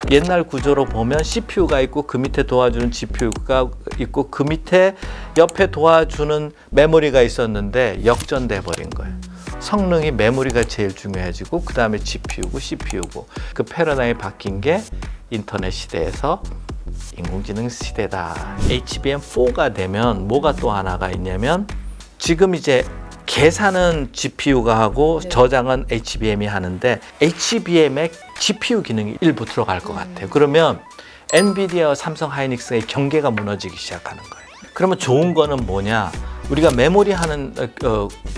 옛날 구조로 보면 CPU가 있고 그 밑에 도와주는 GPU가 있고 그 밑에 옆에 도와주는 메모리가 있었는데 역전돼 버린 거예요. 성능이 메모리가 제일 중요해지고 그 다음에 GPU고 CPU고 그 패러다임이 바뀐 게 인터넷 시대에서 인공지능 시대다. HBM4가 되면 뭐가 또 하나가 있냐면 지금 이제 계산은 GPU가 하고 네. 저장은 HBM이 하는데 HBM에 GPU 기능이 일부 들어갈 것 같아요. 그러면 엔비디아와 삼성 하이닉스의 경계가 무너지기 시작하는 거예요. 그러면 좋은 거는 뭐냐? 우리가 메모리 하는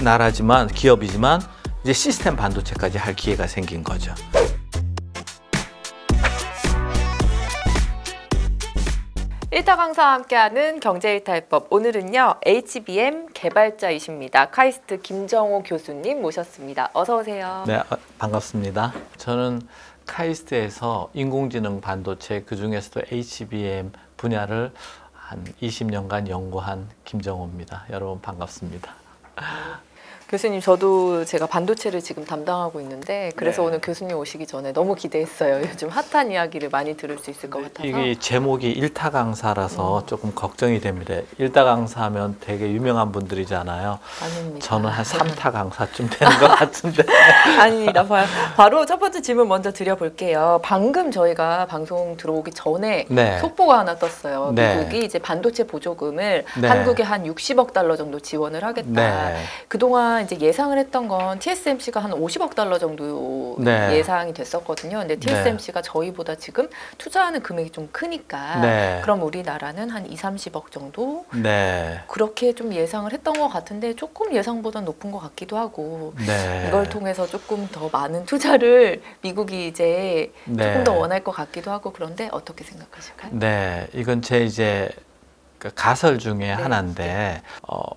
나라지만 기업이지만 이제 시스템 반도체까지 할 기회가 생긴 거죠. 일타 강사와 함께하는 경제일탈법. 오늘은요 HBM 개발자이십니다. 카이스트 김정호 교수님 모셨습니다. 어서 오세요. 네, 반갑습니다. 저는 카이스트에서 인공지능 반도체 그중에서도 HBM 분야를 한 20년간 연구한 김정호입니다. 여러분 반갑습니다. 교수님, 저도 제가 반도체를 지금 담당하고 있는데 그래서 네. 오늘 교수님 오시기 전에 너무 기대했어요. 요즘 핫한 이야기를 많이 들을 수 있을 것 같아서. 이게 제목이 일타 강사라서 조금 걱정이 됩니다. 일타 강사하면 되게 유명한 분들이잖아요. 아닙니다. 저는 한 3타 강사쯤 되는 것 같은데. 아닙니다. 바로 첫 번째 질문 먼저 드려볼게요. 방금 저희가 방송 들어오기 전에 네. 속보가 하나 떴어요. 네. 미국이 이제 반도체 보조금을 네. 한국에 한 60억 달러 정도 지원을 하겠다. 네. 그동안 이제 예상을 했던 건 TSMC가 한 50억 달러 정도 네. 예상이 됐었거든요. 근데 TSMC가 저희보다 지금 투자하는 금액이 좀 크니까 네. 그럼 우리나라는 한 2, 30억 정도 네. 그렇게 좀 예상을 했던 것 같은데 조금 예상보다 높은 것 같기도 하고 네. 이걸 통해서 조금 더 많은 투자를 미국이 이제 네. 조금 더 원할 것 같기도 하고 그런데 어떻게 생각하실까요? 네, 이건 제 이제 그 가설 중에 하나인데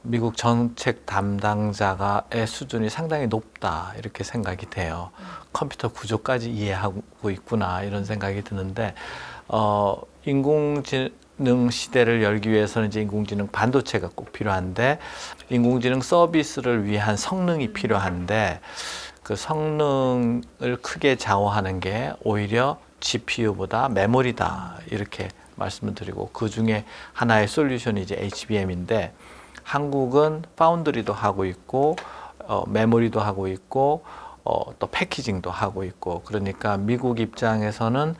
미국 정책 담당자가의 수준이 상당히 높다 이렇게 생각이 돼요. 컴퓨터 구조까지 이해하고 있구나 이런 생각이 드는데 인공지능 시대를 열기 위해서는 이제 인공지능 반도체가 꼭 필요한데 인공지능 서비스를 위한 성능이 필요한데 그 성능을 크게 좌우하는 게 오히려 GPU보다 메모리다 이렇게 말씀을 드리고 그 중에 하나의 솔루션이 이제 HBM인데 한국은 파운드리도 하고 있고 메모리도 하고 있고 또 패키징도 하고 있고 그러니까 미국 입장에서는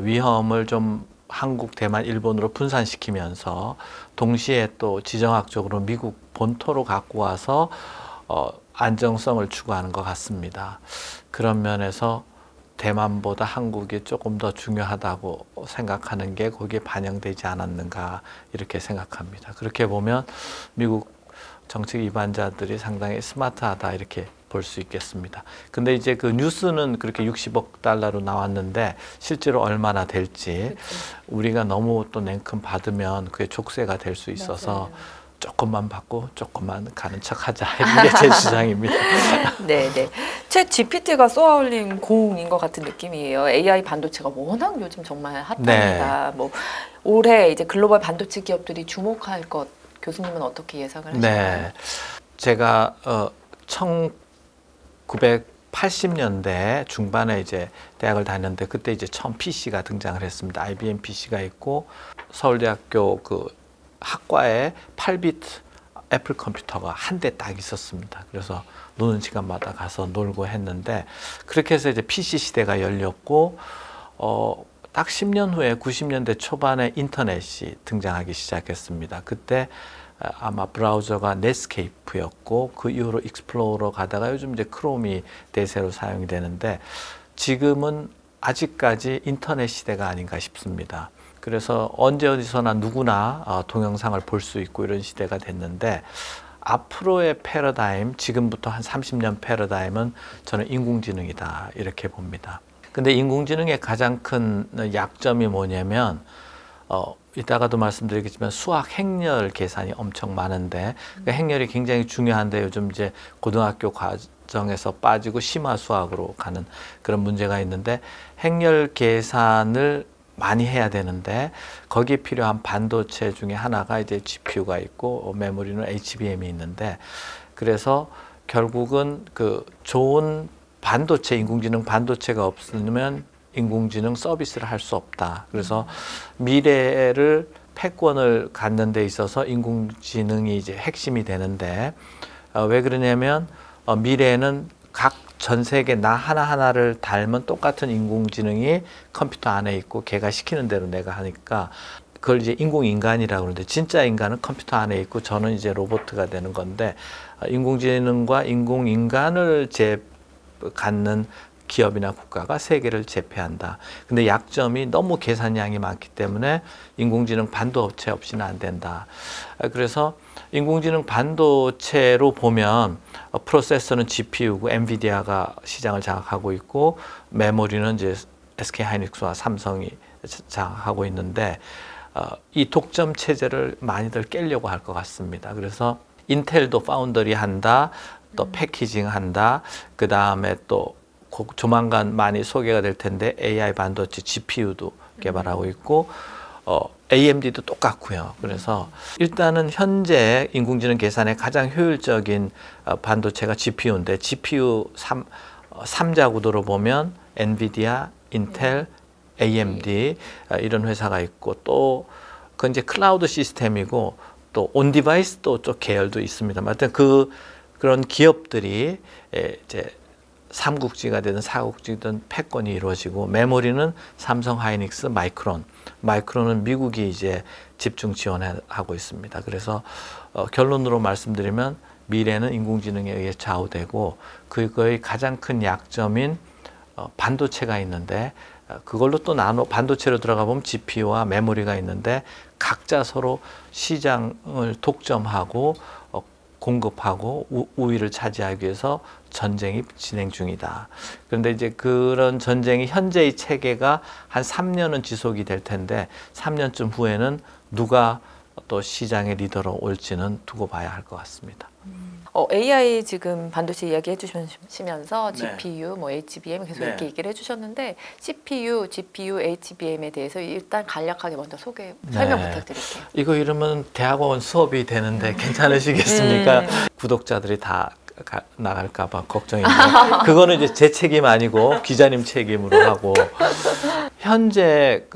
위험을 좀 한국, 대만, 일본으로 분산시키면서 동시에 또 지정학적으로 미국 본토로 갖고 와서 안정성을 추구하는 것 같습니다. 그런 면에서 대만보다 한국이 조금 더 중요하다고 생각하는 게 거기에 반영되지 않았는가 이렇게 생각합니다. 그렇게 보면 미국 정책 위반자들이 상당히 스마트하다 이렇게 볼 수 있겠습니다. 근데 이제 그 뉴스는 그렇게 60억 달러로 나왔는데 실제로 얼마나 될지 우리가 너무 또 냉큼 받으면 그게 족쇄가 될 수 있어서 맞아요. 조금만 받고 조금만 가는 척하자 이런 게 제 주장입니다. 네네. 챗 GPT가 쏘아올린 공인 것 같은 느낌이에요. AI 반도체가 워낙 요즘 정말 핫합니다. 네. 뭐 올해 이제 글로벌 반도체 기업들이 주목할 것 교수님은 어떻게 예상을 하시나요? 네, 제가 1980년대 중반에 이제 대학을 다녔는데 그때 이제 처음 PC가 등장을 했습니다. IBM PC가 있고 서울대학교 그 학과에 8비트 애플 컴퓨터가 한 대 딱 있었습니다. 그래서 노는 시간마다 가서 놀고 했는데 그렇게 해서 이제 PC 시대가 열렸고 딱 10년 후에 90년대 초반에 인터넷이 등장하기 시작했습니다. 그때 아마 브라우저가 넷스케이프였고 그 이후로 익스플로러 가다가 요즘 이제 크롬이 대세로 사용이 되는데 지금은 아직까지 인터넷 시대가 아닌가 싶습니다. 그래서 언제 어디서나 누구나 동영상을 볼 수 있고 이런 시대가 됐는데 앞으로의 패러다임, 지금부터 한 30년 패러다임은 저는 인공지능이다 이렇게 봅니다. 근데 인공지능의 가장 큰 약점이 뭐냐면 이따가도 말씀드리겠지만 수학 행렬 계산이 엄청 많은데 그 행렬이 굉장히 중요한데 요즘 이제 고등학교 과정에서 빠지고 심화 수학으로 가는 그런 문제가 있는데 행렬 계산을 많이 해야 되는데 거기에 필요한 반도체 중에 하나가 이제 GPU가 있고 메모리는 HBM이 있는데 그래서 결국은 그 좋은 반도체, 인공지능 반도체가 없으면 인공지능 서비스를 할 수 없다. 그래서 미래를 패권을 갖는 데 있어서 인공지능이 이제 핵심이 되는데 왜 그러냐면 미래에는 각 전 세계 나 하나하나를 닮은 똑같은 인공지능이 컴퓨터 안에 있고 걔가 시키는 대로 내가 하니까 그걸 이제 인공인간이라고 그러는데 진짜 인간은 컴퓨터 안에 있고 저는 이제 로봇가 되는 건데 인공지능과 인공인간을 갖는 기업이나 국가가 세계를 제패한다. 근데 약점이 너무 계산량이 많기 때문에 인공지능 반도체 없이는 안 된다. 그래서 인공지능 반도체로 보면 프로세서는 GPU고 엔비디아가 시장을 장악하고 있고 메모리는 이제 SK하이닉스와 삼성이 장악하고 있는데 이 독점 체제를 많이들 깨려고 할 것 같습니다. 그래서 인텔도 파운더리 한다, 또 패키징 한다, 그 다음에 또 조만간 많이 소개가 될 텐데 AI 반도체 GPU도 개발하고 있고 AMD도 똑같고요. 그래서 일단은 현재 인공지능 계산에 가장 효율적인 반도체가 GPU인데 GPU 3자 구도로 보면 엔비디아, 인텔, AMD 이런 회사가 있고 또 그건 이제 클라우드 시스템이고 또 온디바이스 또 쪽 계열도 있습니다. 하여튼 그런 기업들이 이제 삼국지가 되든 사국지든 패권이 이루어지고 메모리는 삼성 하이닉스, 마이크론은 미국이 이제 집중 지원하고 있습니다. 그래서 결론으로 말씀드리면 미래는 인공지능에 의해 좌우되고 그거의 가장 큰 약점인 반도체가 있는데 그걸로 또 반도체로 들어가 보면 GPU와 메모리가 있는데 각자 서로 시장을 독점하고 공급하고 우위를 차지하기 위해서 전쟁이 진행 중이다. 그런데 이제 그런 전쟁이 현재의 체계가 한 3년은 지속이 될 텐데 3년쯤 후에는 누가 또 시장의 리더로 올지는 두고 봐야 할 것 같습니다. AI 지금 반도체 이야기 해주시면서 네. GPU, 뭐 HBM 계속 네. 이렇게 얘기를 해주셨는데 CPU, GPU, HBM에 대해서 일단 간략하게 먼저 설명 부탁드릴게요. 이거 이러면 대학원 수업이 되는데 괜찮으시겠습니까? 구독자들이 다 나갈까 봐 걱정인데 그거는 이제 제 책임 아니고 기자님 책임으로 하고 현재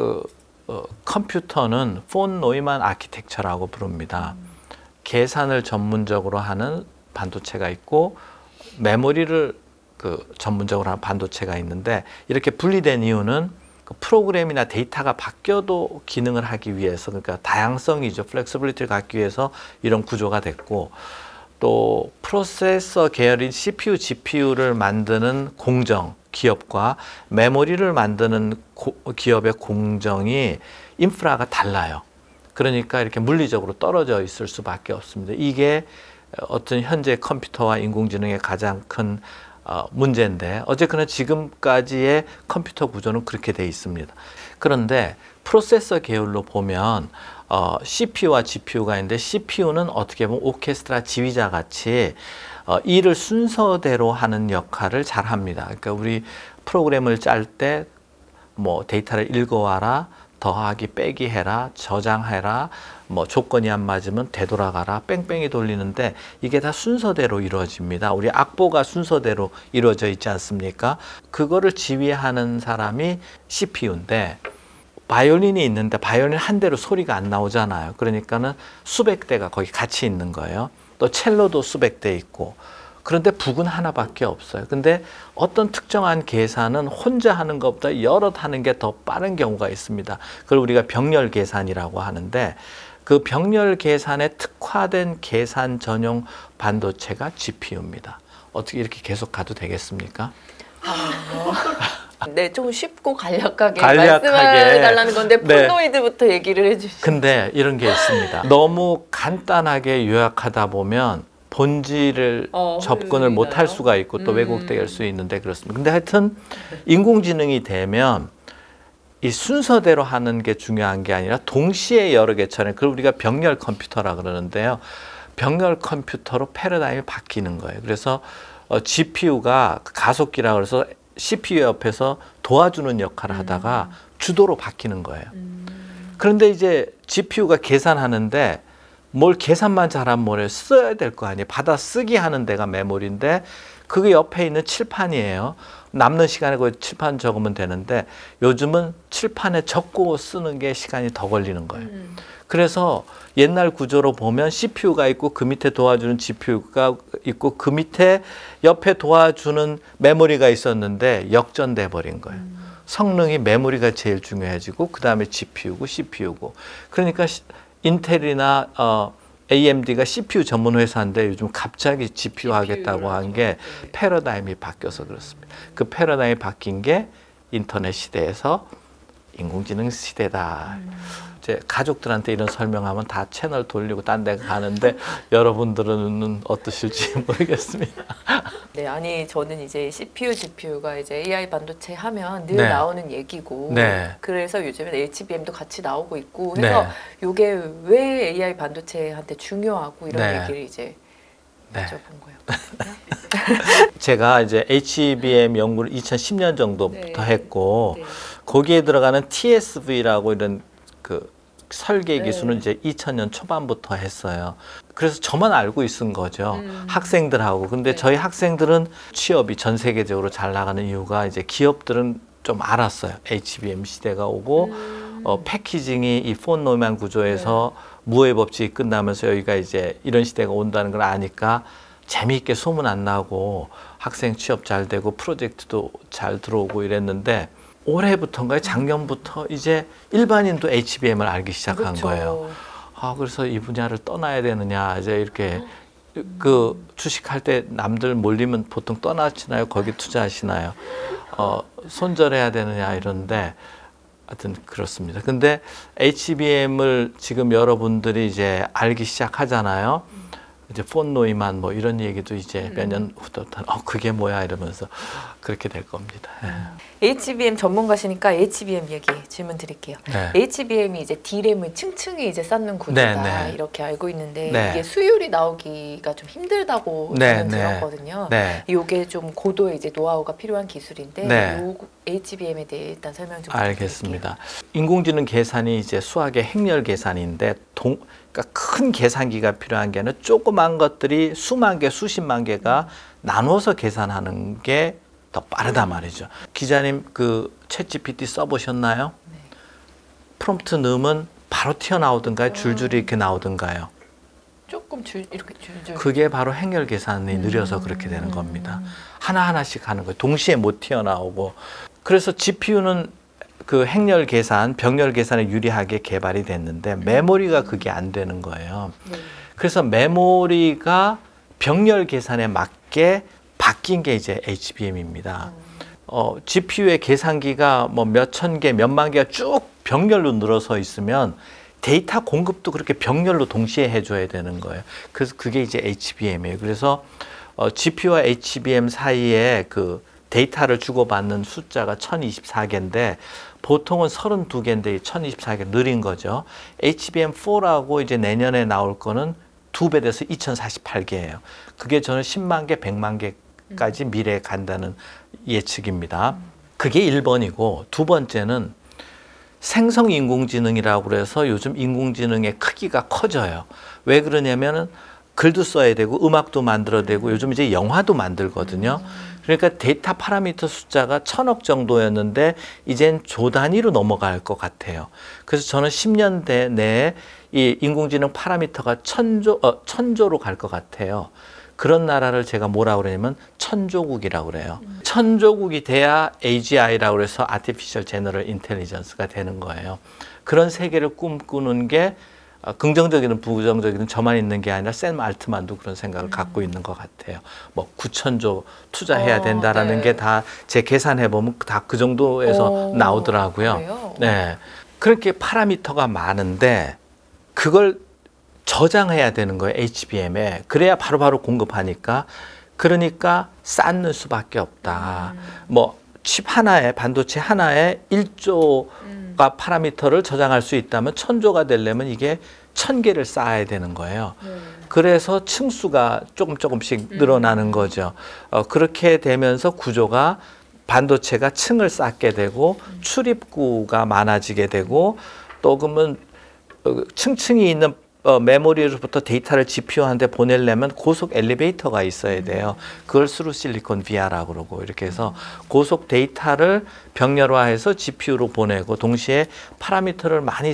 컴퓨터는 폰 노이만 아키텍처라고 부릅니다. 계산을 전문적으로 하는 반도체가 있고 메모리를 전문적으로 하는 반도체가 있는데 이렇게 분리된 이유는 프로그램이나 데이터가 바뀌어도 기능을 하기 위해서 그러니까 다양성이죠. 플렉시빌리티를 갖기 위해서 이런 구조가 됐고 또 프로세서 계열인 CPU, GPU를 만드는 기업과 메모리를 만드는 기업의 공정이 인프라가 달라요. 그러니까 이렇게 물리적으로 떨어져 있을 수밖에 없습니다. 이게 어떤 현재 컴퓨터와 인공지능의 가장 큰 문제인데 어쨌거나 지금까지의 컴퓨터 구조는 그렇게 돼 있습니다. 그런데 프로세서 계열로 보면 CPU와 GPU가 있는데 CPU는 어떻게 보면 오케스트라 지휘자 같이 일을 순서대로 하는 역할을 잘 합니다. 그러니까 우리 프로그램을 짤 때 뭐 데이터를 읽어와라, 더하기 빼기 해라, 저장해라, 뭐 조건이 안 맞으면 되돌아가라, 뺑뺑이 돌리는데 이게 다 순서대로 이루어집니다. 우리 악보가 순서대로 이루어져 있지 않습니까? 그거를 지휘하는 사람이 CPU인데 바이올린이 있는데 바이올린 한 대로 소리가 안 나오잖아요. 그러니까는 수백 대가 거기 같이 있는 거예요. 또 첼로도 수백 대 있고. 그런데 북은 하나밖에 없어요. 근데 어떤 특정한 계산은 혼자 하는 것보다 여럿 하는 게 더 빠른 경우가 있습니다. 그걸 우리가 병렬 계산이라고 하는데 그 병렬 계산에 특화된 계산 전용 반도체가 GPU입니다. 어떻게 이렇게 계속 가도 되겠습니까? 네, 좀 쉽고 간략하게 말씀해달라는 건데 폴노이드부터 얘기를 해주시죠. 근데 이런 게 있습니다. 너무 간단하게 요약하다 보면 본질을 접근을 못할 수가 있고 또 왜곡될 수 있는데 그렇습니다. 근데 하여튼 인공지능이 되면 이 순서대로 하는 게 중요한 게 아니라 동시에 여러 개처럼 그걸 우리가 병렬 컴퓨터라 그러는데요. 병렬 컴퓨터로 패러다임이 바뀌는 거예요. 그래서 GPU가 가속기라 그래서 CPU 옆에서 도와주는 역할을 하다가 주도로 바뀌는 거예요. 그런데 이제 GPU가 계산하는데 뭘 계산만 잘하면 뭐래요? 써야 될 거 아니에요. 받아 쓰기 하는 데가 메모리인데 그게 옆에 있는 칠판이에요. 남는 시간에 거의 칠판 적으면 되는데 요즘은 칠판에 적고 쓰는 게 시간이 더 걸리는 거예요. 그래서 옛날 구조로 보면 CPU가 있고 그 밑에 도와주는 GPU가 있고 그 밑에 옆에 도와주는 메모리가 있었는데 역전돼 버린 거예요. 성능이 메모리가 제일 중요해지고 그 다음에 GPU고 CPU고. 그러니까 인텔이나 AMD가 CPU 전문 회사인데 요즘 갑자기 GPU 하겠다고 한 게 패러다임이 바뀌어서 그렇습니다. 그 패러다임이 바뀐 게 인터넷 시대에서 인공지능 시대다. 이제 가족들한테 이런 설명하면 다 채널 돌리고 딴 데 가는데 여러분들은 어떠실지 모르겠습니다. 네, 아니 저는 이제 CPU, GPU가 이제 AI 반도체 하면 늘 네. 나오는 얘기고, 네. 그래서 요즘엔 HBM도 같이 나오고 있고 해서 네. 요게 왜 AI 반도체한테 중요하고 이런 네. 얘기를 이제 네. 여쭤본 거예요. 제가 이제 HBM 연구를 2010년 정도부터 네. 했고 네. 거기에 들어가는 TSV라고 이런 그 설계 기술은 네. 이제 2000년 초반부터 했어요. 그래서 저만 알고 있은 거죠. 학생들하고. 근데 네. 저희 학생들은 취업이 전 세계적으로 잘 나가는 이유가 이제 기업들은 좀 알았어요. HBM 시대가 오고 패키징이 이 폰 노만 구조에서 무해 법칙이 끝나면서 여기가 이제 이런 시대가 온다는 걸 아니까 재미있게 소문 안 나고 학생 취업 잘 되고 프로젝트도 잘 들어오고 이랬는데 올해부터인가요? 작년부터 이제 일반인도 HBM을 알기 시작한 그렇죠. 거예요. 그래서 이 분야를 떠나야 되느냐 이제 이렇게 그 주식할 때 남들 몰리면 보통 떠나시나요? 거기 투자하시나요? 손절해야 되느냐 이런데 하여튼 그렇습니다. 근데 HBM을 지금 여러분들이 이제 알기 시작하잖아요. 이제 폰 노이만 뭐 이런 얘기도 이제 몇 년 후부터 그게 뭐야 이러면서 그렇게 될 겁니다. HBM 전문가시니까 HBM 얘기 질문 드릴게요. 네. HBM이 이제 D램을 층층이 이제 쌓는 구조다 네. 이렇게 알고 있는데 네. 이게 수율이 나오기가 좀 힘들다고 네. 저는 네. 들었거든요. 네. 이게 좀 고도의 이제 노하우가 필요한 기술인데 네. 요 HBM에 대해 일단 설명 좀 알겠습니다. 인공지능 계산이 이제 수학의 행렬 계산인데 그러니까 큰 계산기가 필요한 게 아니라 조그만 것들이 수만 개, 수십만 개가 나눠서 계산하는 게 더 빠르다 말이죠. 기자님 그 챗GPT 써보셨나요? 네. 프롬프트 넣으면 바로 튀어나오던가요? 줄줄이 이렇게 나오던가요? 조금 이렇게 줄줄. 그게 바로 행렬 계산이 느려서 그렇게 되는 겁니다. 하나하나씩 하는 거예요. 동시에 못 튀어나오고. 그래서 GPU는 그 행렬 계산, 병렬 계산에 유리하게 개발이 됐는데 메모리가 그게 안 되는 거예요. 네. 그래서 메모리가 병렬 계산에 맞게 바뀐 게 이제 HBM입니다. GPU의 계산기가 뭐 몇천 개, 몇만 개가 쭉 병렬로 늘어서 있으면 데이터 공급도 그렇게 병렬로 동시에 해줘야 되는 거예요. 그래서 그게 이제 HBM이에요. 그래서 GPU와 HBM 사이에 그 데이터를 주고받는 숫자가 1024개인데 보통은 32개인데 1024개 느린 거죠. HBM4라고 이제 내년에 나올 거는 2배 돼서 2048개예요. 그게 저는 10만 개, 100만 개까지 미래에 간다는 예측입니다. 그게 1번이고 두 번째는 생성 인공지능이라고 그래서 요즘 인공지능의 크기가 커져요. 왜 그러냐면은 글도 써야 되고 음악도 만들어야 되고 요즘 이제 영화도 만들거든요. 그러니까 데이터 파라미터 숫자가 1000억 정도였는데 이젠 조 단위로 넘어갈 것 같아요. 그래서 저는 10년 내에 이 인공지능 파라미터가 1000조로 갈 것 같아요. 그런 나라를 제가 뭐라고 그러냐면 천조국이라고 그래요. 천조국이 돼야 AGI라고 해서 Artificial General Intelligence가 되는 거예요. 그런 세계를 꿈꾸는 게 긍정적이든 부정적이든 저만 있는 게 아니라 샘 알트만도 그런 생각을 갖고 있는 것 같아요. 뭐 9천조 투자해야 된다라는 네. 게 다 제 계산해 보면 다 그 정도에서 나오더라고요. 그래요? 네, 그렇게 파라미터가 많은데 그걸 저장해야 되는 거예요. HBM에. 그래야 바로바로 공급하니까. 그러니까 쌓는 수밖에 없다. 뭐 칩 하나에 반도체 하나에 1조가 파라미터를 저장할 수 있다면 1000조가 되려면 이게 1000개를 쌓아야 되는 거예요. 그래서 층수가 조금씩 늘어나는 거죠. 그렇게 되면서 구조가 반도체가 층을 쌓게 되고 출입구가 많아지게 되고 또 그러면 층층이 있는 메모리로부터 데이터를 GPU한테 보내려면 고속 엘리베이터가 있어야 돼요. 그걸 스루 실리콘 via라고 그러고 이렇게 해서 고속 데이터를 병렬화해서 GPU로 보내고 동시에 파라미터를 많이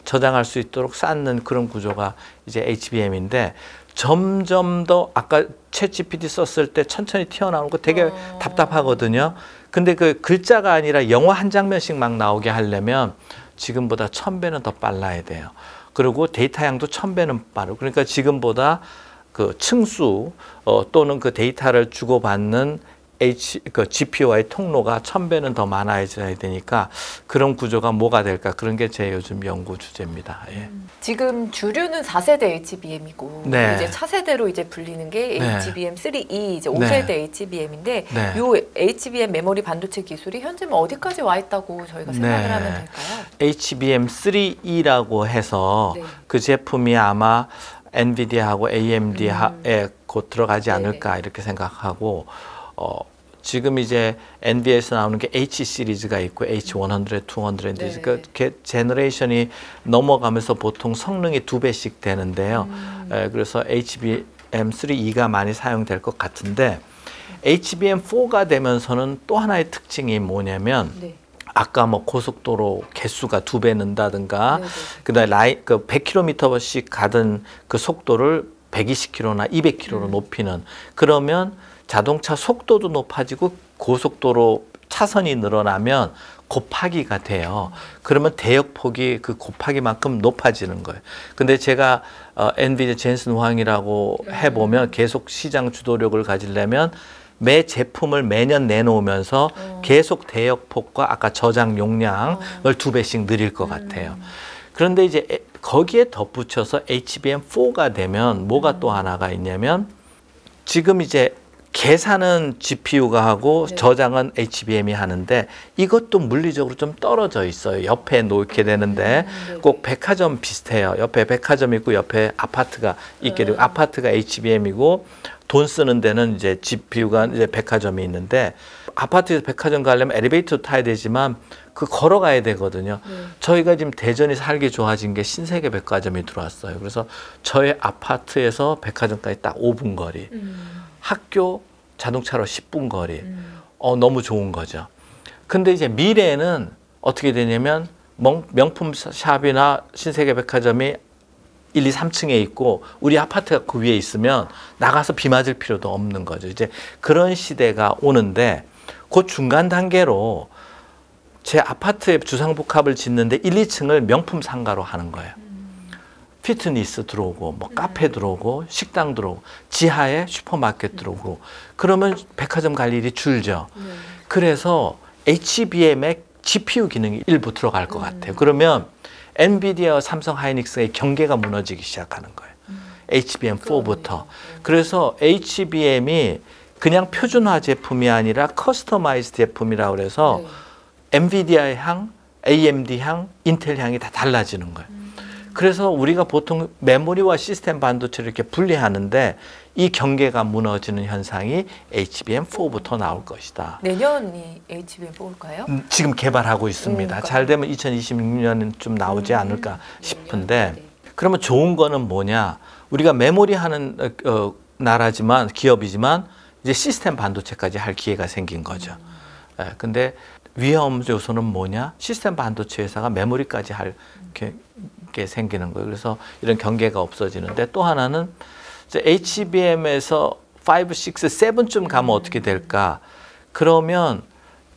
저장할 수 있도록 쌓는 그런 구조가 이제 HBM인데 점점 더 아까 챗 GPT 썼을 때 천천히 튀어나오는 거 되게 답답하거든요. 근데 그 글자가 아니라 영화 한 장면씩 막 나오게 하려면 지금보다 1000배는 더 빨라야 돼요. 그리고 데이터 양도 1000배는 빠르고 그러니까 지금보다 그 층수 또는 그 데이터를 주고받는 그 GPU와의 통로가 1000배는 더 많아져야 되니까 그런 구조가 뭐가 될까 그런 게 제 요즘 연구 주제입니다. 예. 지금 주류는 4세대 HBM이고 네. 이제 차세대로 이제 불리는 게 네. HBM3E 이제 네. 5세대 HBM인데 네. 요 HBM 메모리 반도체 기술이 현재 뭐 어디까지 와 있다고 저희가 생각을 네. 하면 될까요? HBM3E라고 해서 네. 그 제품이 아마 엔비디아하고 AMD에 곧 들어가지 네네. 않을까 이렇게 생각하고 지금 이제 NVIDIA에서 나오는 게 H 시리즈가 있고 H100, 200인데 네. 그 제너레이션이 넘어가면서 보통 성능이 2배씩 되는데요. 그래서 HBM3E가 많이 사용될 것 같은데 HBM4가 되면서는 또 하나의 특징이 뭐냐면 네. 아까 뭐 고속도로 개수가 2배 는다든가 네네. 그다음에 그 100km씩 가던 그 속도를 120km나 200km로 높이는 그러면 자동차 속도도 높아지고 고속도로 차선이 늘어나면 곱하기가 돼요. 그러면 대역폭이 그 곱하기만큼 높아지는 거예요. 근데 제가 엔비디아 젠슨 황이라고 해보면 계속 시장 주도력을 가지려면 매 제품을 매년 내놓으면서 계속 대역폭과 아까 저장 용량을 2배씩 늘릴 것 같아요. 그런데 이제 거기에 덧붙여서 HBM4가 되면 뭐가 또 하나가 있냐면 지금 이제 계산은 GPU가 하고 네. 저장은 HBM이 하는데 이것도 물리적으로 좀 떨어져 있어요. 옆에 놓게 되는데 꼭 백화점 비슷해요. 옆에 백화점 있고 옆에 아파트가 있게 되고 아파트가 HBM이고 돈 쓰는 데는 이제 GPU가 이제 백화점이 있는데 아파트에서 백화점 가려면 엘리베이터 타야 되지만 그 걸어가야 되거든요. 저희가 지금 대전이 살기 좋아진 게 신세계 백화점이 들어왔어요. 그래서 저희 아파트에서 백화점까지 딱 5분 거리. 학교 자동차로 10분 거리. 너무 좋은 거죠. 근데 이제 미래에는 어떻게 되냐면 명품 샵이나 신세계 백화점이 1, 2, 3층에 있고 우리 아파트가 그 위에 있으면 나가서 비 맞을 필요도 없는 거죠. 이제 그런 시대가 오는데 그 중간 단계로 제 아파트에 주상복합을 짓는데 1, 2층을 명품 상가로 하는 거예요. 피트니스 들어오고 뭐 카페 들어오고 식당 들어오고 지하에 슈퍼마켓 들어오고 그러면 백화점 갈 일이 줄죠. 그래서 HBM의 GPU 기능이 일부 들어갈 것 같아요. 그러면 엔비디아와 삼성 하이닉스의 경계가 무너지기 시작하는 거예요. HBM4부터. 그래서 HBM이 그냥 표준화 제품이 아니라 커스터마이즈 제품이라고 그래서 엔비디아의 향, AMD 향, 인텔 향이 다 달라지는 거예요. 그래서 우리가 보통 메모리와 시스템 반도체를 이렇게 분리하는데 이 경계가 무너지는 현상이 HBM4부터 나올 것이다. 내년이 HBM4일까요? 지금 개발하고 있습니다. 잘 되면 2026년쯤 나오지 않을까 싶은데 그러면 좋은 거는 뭐냐? 우리가 메모리 하는 나라지만 기업이지만 이제 시스템 반도체까지 할 기회가 생긴 거죠. 근데 위험 요소는 뭐냐? 시스템 반도체 회사가 메모리까지 할 게 생기는 거예요. 그래서 이런 경계가 없어지는데 또 하나는 이제 HBM에서 5, 6, 7쯤 가면 어떻게 될까? 그러면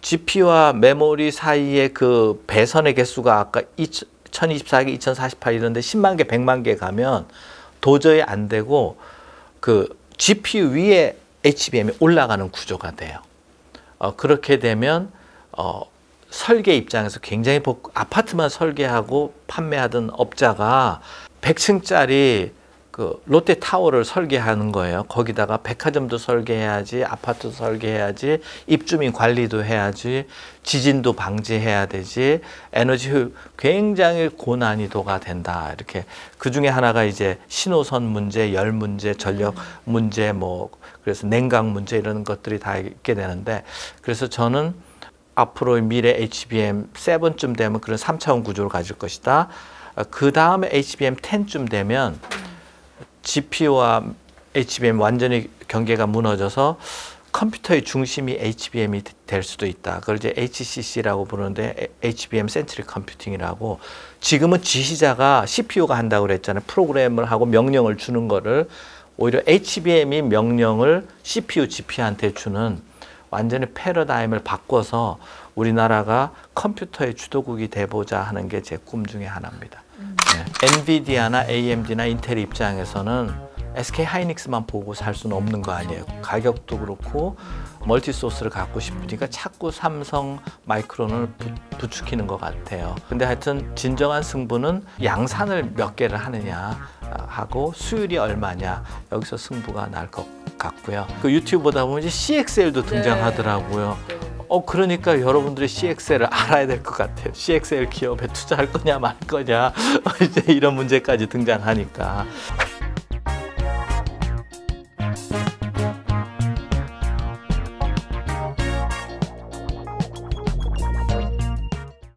GPU와 메모리 사이의 그 배선의 개수가 아까 2024개, 2048 이런데 10만 개, 100만 개 가면 도저히 안 되고 그 GPU 위에 HBM이 올라가는 구조가 돼요. 그렇게 되면 설계 입장에서 굉장히 아파트만 설계하고 판매하던 업자가 100층짜리 그 롯데타워를 설계하는 거예요. 거기다가 백화점도 설계해야지, 아파트도 설계해야지, 입주민 관리도 해야지, 지진도 방지해야 되지, 에너지 효율 굉장히 고난이도가 된다. 이렇게 그 중에 하나가 이제 신호선 문제, 열 문제, 전력 문제, 뭐 그래서 냉각 문제 이런 것들이 다 있게 되는데 그래서 저는 앞으로의 미래 HBM7쯤 되면 그런 3차원 구조를 가질 것이다. 그 다음에 HBM10쯤 되면 GPU와 HBM 완전히 경계가 무너져서 컴퓨터의 중심이 HBM이 될 수도 있다. 그걸 이제 HCC라고 부르는데 HBM 센트릭 컴퓨팅이라고. 지금은 지시자가 CPU가 한다고 그랬잖아요. 프로그램을 하고 명령을 주는 거를 오히려 HBM이 명령을 CPU, GPU한테 주는 완전히 패러다임을 바꿔서 우리나라가 컴퓨터의 주도국이 돼보자 하는 게 제 꿈 중에 하나입니다. 네. 엔비디아나 AMD나 인텔 입장에서는 SK 하이닉스만 보고 살 수는 없는 거 아니에요. 가격도 그렇고 멀티소스를 갖고 싶으니까 자꾸 삼성, 마이크론을 부추기는 것 같아요. 근데 하여튼 진정한 승부는 양산을 몇 개를 하느냐 하고 수율이 얼마냐, 여기서 승부가 날 것 같고요. 그 유튜브 보다 보면 이제 CXL도 등장하더라고요. 그러니까 여러분들이 CXL을 알아야 될 것 같아요. CXL 기업에 투자할 거냐 말 거냐 이제 이런 문제까지 등장하니까.